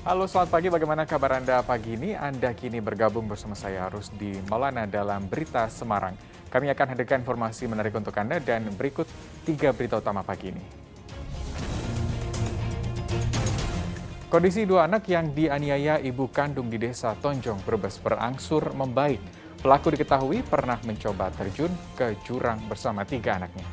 Halo, selamat pagi. Bagaimana kabar Anda pagi ini? Anda kini bergabung bersama saya Rusdi Maulana dalam Berita Semarang. Kami akan hadirkan informasi menarik untuk Anda dan berikut 3 berita utama pagi ini. Kondisi 2 anak yang dianiaya ibu kandung di Desa Tonjong, Brebes berangsur membaik. Pelaku diketahui pernah mencoba terjun ke jurang bersama 3 anaknya.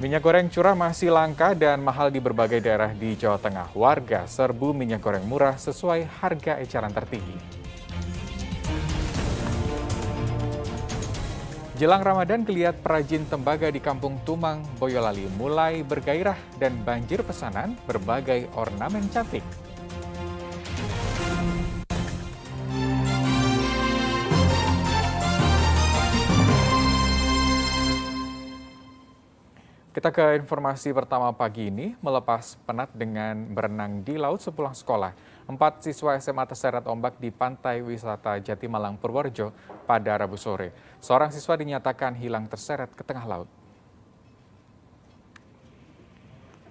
Minyak goreng curah masih langka dan mahal di berbagai daerah di Jawa Tengah. Warga serbu minyak goreng murah sesuai harga eceran tertinggi. Jelang Ramadan, geliat perajin tembaga di Kampung Tumang, Boyolali mulai bergairah dan banjir pesanan berbagai ornamen cantik. Kita ke informasi pertama pagi ini, melepas penat dengan berenang di laut sepulang sekolah. 4 siswa SMA terseret ombak di pantai wisata Jatimalang, Purworejo pada Rabu sore. Seorang siswa dinyatakan hilang terseret ke tengah laut.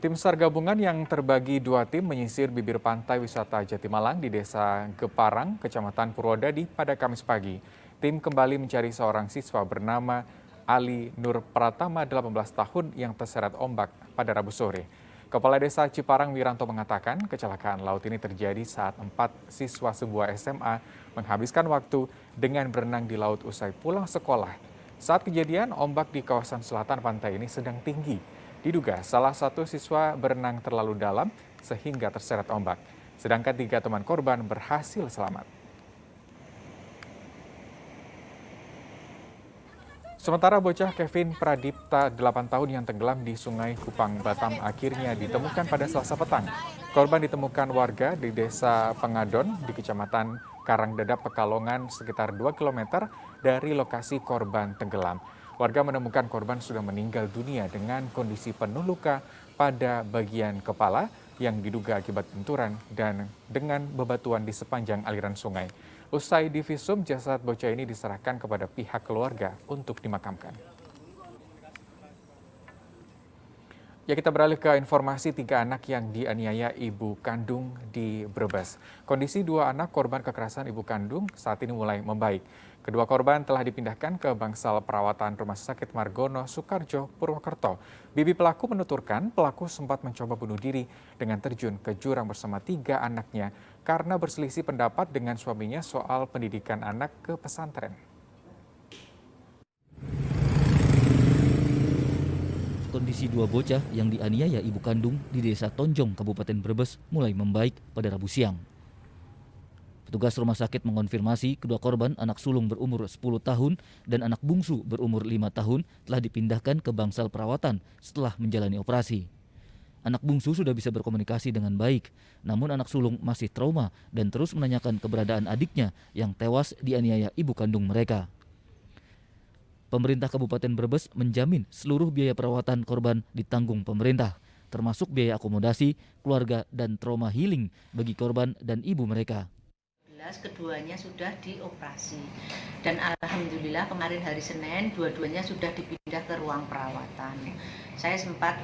Tim SAR gabungan yang terbagi 2 tim menyisir bibir pantai wisata Jatimalang di Desa Geparang, Kecamatan Purwodadi pada Kamis pagi. Tim kembali mencari seorang siswa bernama Ali Nur Pratama, 18 tahun yang terseret ombak pada Rabu sore. Kepala Desa Ciparang Wiranto mengatakan kecelakaan laut ini terjadi saat 4 siswa sebuah SMA menghabiskan waktu dengan berenang di laut usai pulang sekolah. Saat kejadian, ombak di kawasan selatan pantai ini sedang tinggi. Diduga salah satu siswa berenang terlalu dalam sehingga terseret ombak. Sedangkan 3 teman korban berhasil selamat. Sementara bocah Kevin Pradipta, 8 tahun yang tenggelam di Sungai Kupang, Batam akhirnya ditemukan pada Selasa petang. Korban ditemukan warga di Desa Pengadon di Kecamatan Karangdadap, Pekalongan, sekitar 2 km dari lokasi korban tenggelam. Warga menemukan korban sudah meninggal dunia dengan kondisi penuh luka pada bagian kepala yang diduga akibat benturan dan dengan bebatuan di sepanjang aliran sungai. Usai divisum, jasad bocah ini diserahkan kepada pihak keluarga untuk dimakamkan. Ya, kita beralih ke informasi 3 anak yang dianiaya ibu kandung di Brebes. Kondisi 2 anak korban kekerasan ibu kandung saat ini mulai membaik. Kedua korban telah dipindahkan ke bangsal perawatan Rumah Sakit Margono, Soekarjo, Purwokerto. Bibi pelaku menuturkan pelaku sempat mencoba bunuh diri dengan terjun ke jurang bersama 3 anaknya karena berselisih pendapat dengan suaminya soal pendidikan anak ke pesantren. Kondisi 2 bocah yang dianiaya ibu kandung di Desa Tonjong, Kabupaten Brebes mulai membaik pada Rabu siang. Petugas rumah sakit mengonfirmasi kedua korban, anak sulung berumur 10 tahun dan anak bungsu berumur 5 tahun, telah dipindahkan ke bangsal perawatan setelah menjalani operasi. Anak bungsu sudah bisa berkomunikasi dengan baik, namun anak sulung masih trauma dan terus menanyakan keberadaan adiknya yang tewas dianiaya ibu kandung mereka. Pemerintah Kabupaten Brebes menjamin seluruh biaya perawatan korban ditanggung pemerintah, termasuk biaya akomodasi, keluarga, dan trauma healing bagi korban dan ibu mereka. Keduanya sudah dioperasi dan alhamdulillah kemarin hari Senin dua-duanya sudah dipindah ke ruang perawatan. Saya sempat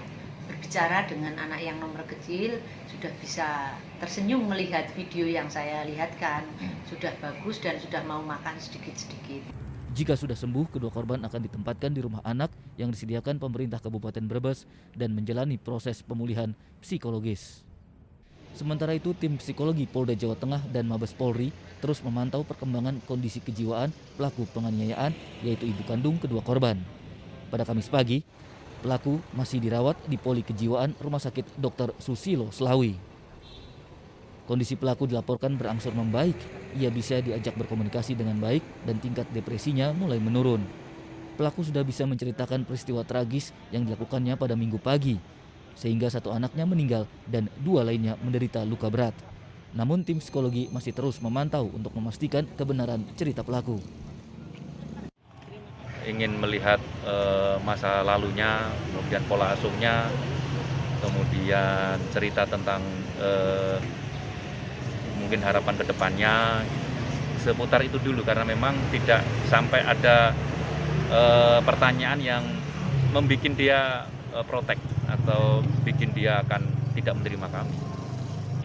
berbicara dengan anak yang nomor kecil, sudah bisa tersenyum melihat video yang saya lihatkan, sudah bagus dan sudah mau makan sedikit-sedikit. Jika sudah sembuh, kedua korban akan ditempatkan di rumah anak yang disediakan pemerintah Kabupaten Brebes dan menjalani proses pemulihan psikologis. Sementara itu, tim psikologi Polda Jawa Tengah dan Mabes Polri terus memantau perkembangan kondisi kejiwaan pelaku penganiayaan, yaitu ibu kandung kedua korban. Pada Kamis pagi, pelaku masih dirawat di Poli Kejiwaan Rumah Sakit Dr. Susilo, Slawi. Kondisi pelaku dilaporkan berangsur membaik. Ia bisa diajak berkomunikasi dengan baik dan tingkat depresinya mulai menurun. Pelaku sudah bisa menceritakan peristiwa tragis yang dilakukannya pada Minggu pagi, sehingga 1 anaknya meninggal dan 2 lainnya menderita luka berat. Namun tim psikologi masih terus memantau untuk memastikan kebenaran cerita pelaku. Ingin melihat masa lalunya, kemudian pola asuhnya, kemudian cerita tentang mungkin harapan ke depannya, seputar itu dulu, karena memang tidak sampai ada pertanyaan yang membuat dia protek. atau bikin dia akan tidak menerima kami.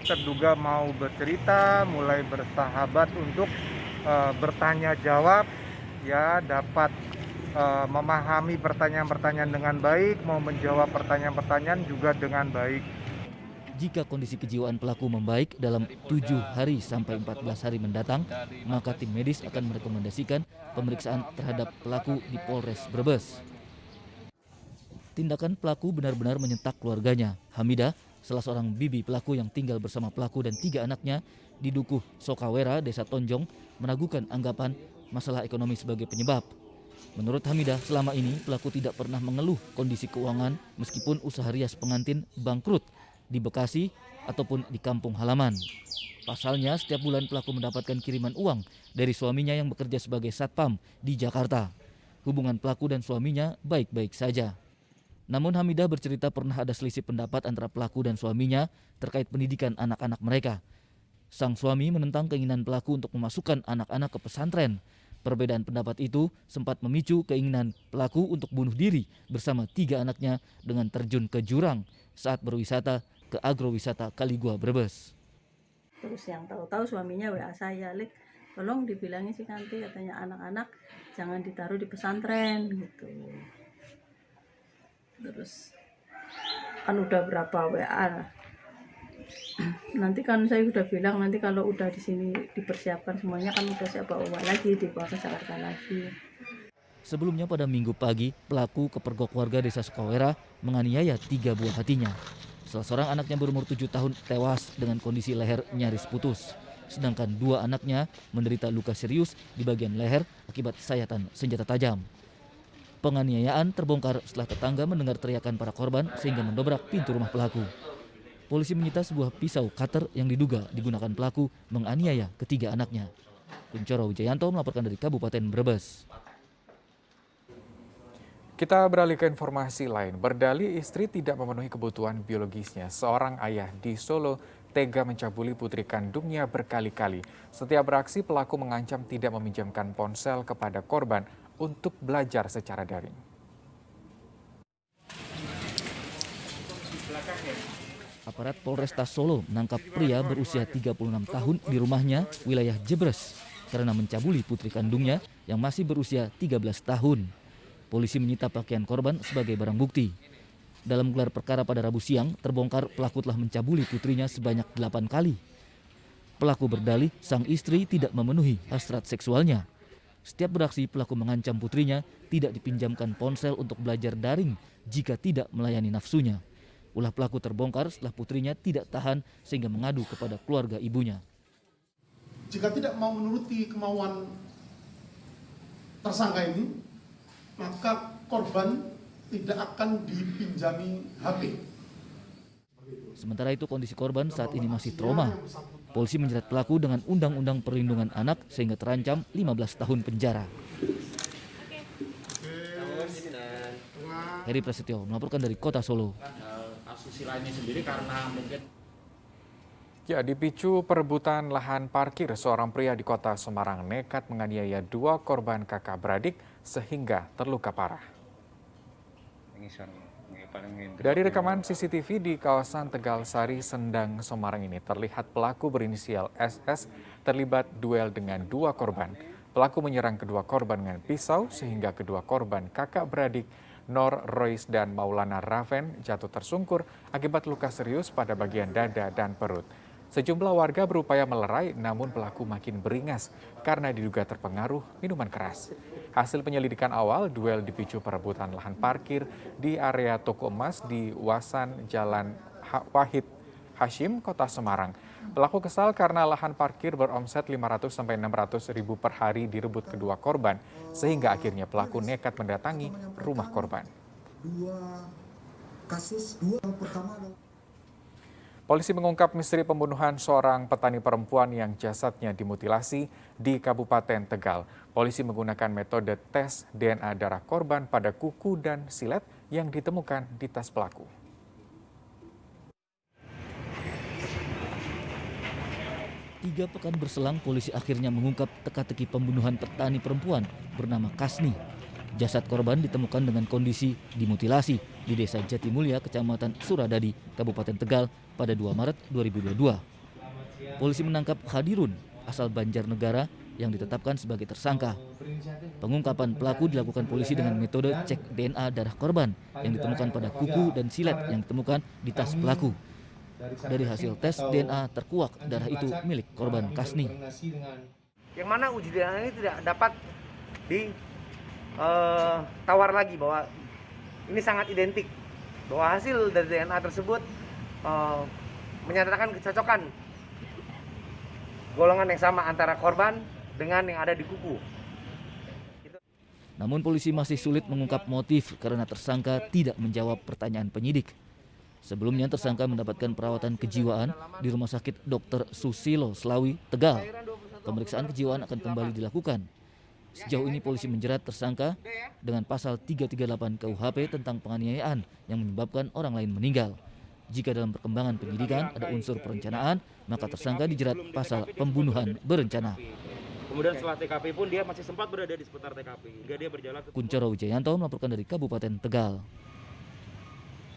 Terduga mau bercerita, mulai bersahabat untuk bertanya jawab, ya dapat memahami pertanyaan-pertanyaan dengan baik, mau menjawab pertanyaan-pertanyaan juga dengan baik. Jika kondisi kejiwaan pelaku membaik dalam 7 hari sampai 14 hari mendatang, maka tim medis akan merekomendasikan pemeriksaan terhadap pelaku di Polres Brebes. Tindakan pelaku benar-benar menyentak keluarganya. Hamidah, salah seorang bibi pelaku yang tinggal bersama pelaku dan 3 anaknya di Dukuh Sokawera, Desa Tonjong, meragukan anggapan masalah ekonomi sebagai penyebab. Menurut Hamidah, selama ini pelaku tidak pernah mengeluh kondisi keuangan meskipun usaha rias pengantin bangkrut di Bekasi ataupun di kampung halaman. Pasalnya, setiap bulan pelaku mendapatkan kiriman uang dari suaminya yang bekerja sebagai satpam di Jakarta. Hubungan pelaku dan suaminya baik-baik saja. Namun Hamidah bercerita pernah ada selisih pendapat antara pelaku dan suaminya terkait pendidikan anak-anak mereka. Sang suami menentang keinginan pelaku untuk memasukkan anak-anak ke pesantren. Perbedaan pendapat itu sempat memicu keinginan pelaku untuk bunuh diri bersama 3 anaknya dengan terjun ke jurang saat berwisata ke agrowisata Kaligua, Brebes. Terus yang tahu-tahu suaminya WA saya, "Lik, tolong dibilangin si Kanti, katanya anak-anak jangan ditaruh di pesantren," gitu. Terus kan udah berapa WA. Nanti kan saya udah bilang nanti kalau udah di sini dipersiapkan semuanya kan udah saya bawa lagi, dibawa ke Jakarta lagi. Sebelumnya pada Minggu pagi, pelaku kepergok warga Desa Sukawera menganiaya 3 buah hatinya. Salah seorang anaknya berumur 7 tahun tewas dengan kondisi leher nyaris putus. Sedangkan 2 anaknya menderita luka serius di bagian leher akibat sayatan senjata tajam. Penganiayaan terbongkar setelah tetangga mendengar teriakan para korban sehingga mendobrak pintu rumah pelaku. Polisi menyita sebuah pisau cutter yang diduga digunakan pelaku menganiaya ketiga anaknya. Kuncoro Wijayanto melaporkan dari Kabupaten Brebes. Kita beralih ke informasi lain. Berdalih istri tidak memenuhi kebutuhan biologisnya, seorang ayah di Solo tega mencabuli putri kandungnya berkali-kali. Setiap beraksi, pelaku mengancam tidak meminjamkan ponsel kepada korban untuk belajar secara daring. Aparat Polresta Solo menangkap pria berusia 36 tahun di rumahnya wilayah Jebres karena mencabuli putri kandungnya yang masih berusia 13 tahun. Polisi menyita pakaian korban sebagai barang bukti. Dalam gelar perkara pada Rabu siang, terbongkar pelaku telah mencabuli putrinya sebanyak 8 kali. Pelaku berdalih sang istri tidak memenuhi hasrat seksualnya. Setiap beraksi, pelaku mengancam putrinya tidak dipinjamkan ponsel untuk belajar daring jika tidak melayani nafsunya. Ulah pelaku terbongkar setelah putrinya tidak tahan sehingga mengadu kepada keluarga ibunya. Jika tidak mau menuruti kemauan tersangka ini, maka korban tidak akan dipinjami HP. Sementara itu kondisi korban saat ini masih trauma. Polisi menjerat pelaku dengan Undang-Undang Perlindungan Anak sehingga terancam 15 tahun penjara. Heri Prasetyo melaporkan dari Kota Solo. Asusila ini sendiri karena mungkin Dipicu perebutan lahan parkir, seorang pria di Kota Semarang nekat menganiaya 2 korban kakak beradik sehingga terluka parah. Dari rekaman CCTV di kawasan Tegal Sari, Sendang, Semarang ini terlihat pelaku berinisial SS terlibat duel dengan 2 korban. Pelaku menyerang kedua korban dengan pisau sehingga kedua korban kakak beradik Nor Rois dan Maulana Raven jatuh tersungkur akibat luka serius pada bagian dada dan perut. Sejumlah warga berupaya melerai, namun pelaku makin beringas karena diduga terpengaruh minuman keras. Hasil penyelidikan awal, duel dipicu perebutan lahan parkir di area toko emas di Wasan Jalan Wahid Hashim, Kota Semarang. Pelaku kesal karena lahan parkir beromset 500-600 ribu per hari direbut kedua korban, sehingga akhirnya pelaku nekat mendatangi rumah korban. Polisi mengungkap misteri pembunuhan seorang petani perempuan yang jasadnya dimutilasi di Kabupaten Tegal. Polisi menggunakan metode tes DNA darah korban pada kuku dan silet yang ditemukan di tas pelaku. Tiga pekan berselang, polisi akhirnya mengungkap teka-teki pembunuhan petani perempuan bernama Kasni. Jasad korban ditemukan dengan kondisi dimutilasi di Desa Jatimulya, Kecamatan Suradadi, Kabupaten Tegal pada 2 Maret 2022. Polisi menangkap Hadirun, asal Banjarnegara, yang ditetapkan sebagai tersangka. Pengungkapan pelaku dilakukan polisi dengan metode cek DNA darah korban yang ditemukan pada kuku dan silet yang ditemukan di tas pelaku. Dari hasil tes DNA terkuak darah itu milik korban Kasni. Yang mana uji DNA ini tidak dapat ditawar lagi bahwa ini sangat identik, bahwa hasil dari DNA tersebut menyatakan kecocokan golongan yang sama antara korban dengan yang ada di kuku. Namun polisi masih sulit mengungkap motif karena tersangka tidak menjawab pertanyaan penyidik. Sebelumnya tersangka mendapatkan perawatan kejiwaan di Rumah Sakit Dr. Susilo Slawi, Tegal. Pemeriksaan kejiwaan akan kembali dilakukan. Sejauh ini polisi menjerat tersangka dengan pasal 338 KUHP tentang penganiayaan yang menyebabkan orang lain meninggal. Jika dalam perkembangan penyidikan ada unsur perencanaan, maka tersangka dijerat pasal pembunuhan berencana. Kemudian setelah TKP pun dia masih sempat berada di seputar TKP hingga dia berjalan ke Kuncoro Wijayanto melaporkan dari Kabupaten Tegal.